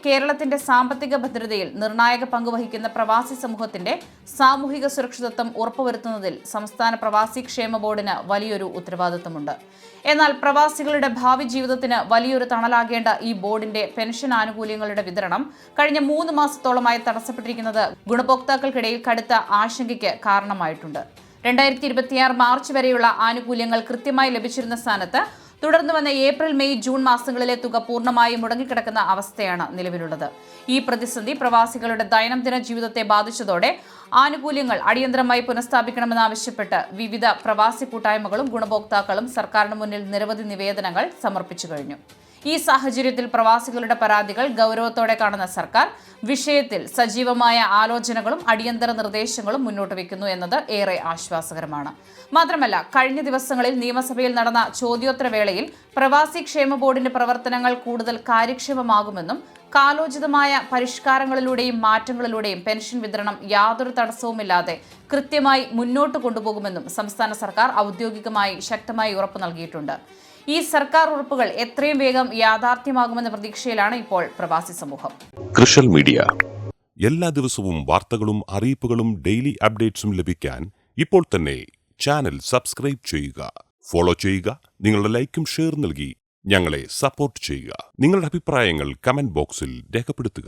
കേരളത്തിന്റെ സാമ്പത്തിക ഭദ്രതയിൽ നിർണായക പങ്കുവഹിക്കുന്ന പ്രവാസി സമൂഹത്തിന്റെ സാമൂഹിക സുരക്ഷിതത്വം ഉറപ്പുവരുത്തുന്നതിൽ സംസ്ഥാന പ്രവാസി ക്ഷേമ ബോർഡിന് വലിയൊരു ഉത്തരവാദിത്തമുണ്ട്. എന്നാൽ പ്രവാസികളുടെ ഭാവി ജീവിതത്തിന് വലിയൊരു തണലാകേണ്ട ഈ ബോർഡിന്റെ പെൻഷൻ ആനുകൂല്യങ്ങളുടെ വിതരണം കഴിഞ്ഞ 3 മാസത്തോളമായി തടസ്സപ്പെട്ടിരിക്കുന്നത് ഗുണഭോക്താക്കൾക്കിടയിൽ കടുത്ത ആശങ്കയ്ക്ക് കാരണമായിട്ടുണ്ട്. 2026 മാർച്ച് വരെയുള്ള ആനുകൂല്യങ്ങൾ കൃത്യമായി ലഭിച്ചിരുന്ന സ്ഥാനത്ത് തുടർന്ന് വന്ന ഏപ്രിൽ, മെയ്, ജൂൺ മാസങ്ങളിലെ തുക പൂർണ്ണമായും മുടങ്ങിക്കിടക്കുന്ന അവസ്ഥയാണ് നിലവിലുള്ളത്. ഈ പ്രതിസന്ധി പ്രവാസികളുടെ ദൈനംദിന ജീവിതത്തെ ബാധിച്ചതോടെ ആനുകൂല്യങ്ങൾ അടിയന്തരമായി പുനഃസ്ഥാപിക്കണമെന്നാവശ്യപ്പെട്ട് വിവിധ പ്രവാസി കൂട്ടായ്മകളും ഗുണഭോക്താക്കളും സർക്കാരിന് മുന്നിൽ നിരവധി നിവേദനങ്ങൾ സമർപ്പിച്ചു കഴിഞ്ഞു. ഈ സാഹചര്യത്തിൽ പ്രവാസികളുടെ പരാതികൾ ഗൗരവത്തോടെ കാണുന്ന സർക്കാർ വിഷയത്തിൽ സജീവമായ ആലോചനകളും അടിയന്തര നിർദ്ദേശങ്ങളും മുന്നോട്ട് വയ്ക്കുന്നു എന്നത് ഏറെ ആശ്വാസകരമാണ്. മാത്രമല്ല, കഴിഞ്ഞ ദിവസങ്ങളിൽ നിയമസഭയിൽ നടന്ന ചോദ്യോത്തരവേളയിൽ പ്രവാസി ക്ഷേമ ബോർഡിന്റെ പ്രവർത്തനങ്ങൾ കൂടുതൽ കാര്യക്ഷമമാകുമെന്നും കാലോചിതമായ പരിഷ്കാരങ്ങളിലൂടെയും മാറ്റങ്ങളിലൂടെയും പെൻഷൻ വിതരണം യാതൊരു തടസ്സവുമില്ലാതെ കൃത്യമായി മുന്നോട്ട് കൊണ്ടുപോകുമെന്നും സംസ്ഥാന സർക്കാർ ഔദ്യോഗികമായി ശക്തമായി ഉറപ്പു നൽകിയിട്ടുണ്ട്. ഈ സർക്കാർ ഉറപ്പുകൾ എത്രയും വേഗം യാഥാർത്ഥ്യമാകുമെന്ന പ്രതീക്ഷയിലാണ് ഇപ്പോൾ പ്രവാസി സമൂഹം. കൃഷൽ മീഡിയ എല്ലാ ദിവസവും വാർത്തകളും അറിയിപ്പുകളും ഡെയിലി അപ്ഡേറ്റ്സും ലഭിക്കാൻ ഇപ്പോൾ തന്നെ ചാനൽ സബ്സ്ക്രൈബ് ചെയ്യുക, ഫോളോ ചെയ്യുക. നിങ്ങളുടെ ലൈക്കും ഷെയർ നൽകി ഞങ്ങളെ സപ്പോർട്ട് ചെയ്യുക. നിങ്ങളുടെ അഭിപ്രായങ്ങൾ കമന്റ് ബോക്സിൽ രേഖപ്പെടുത്തുക.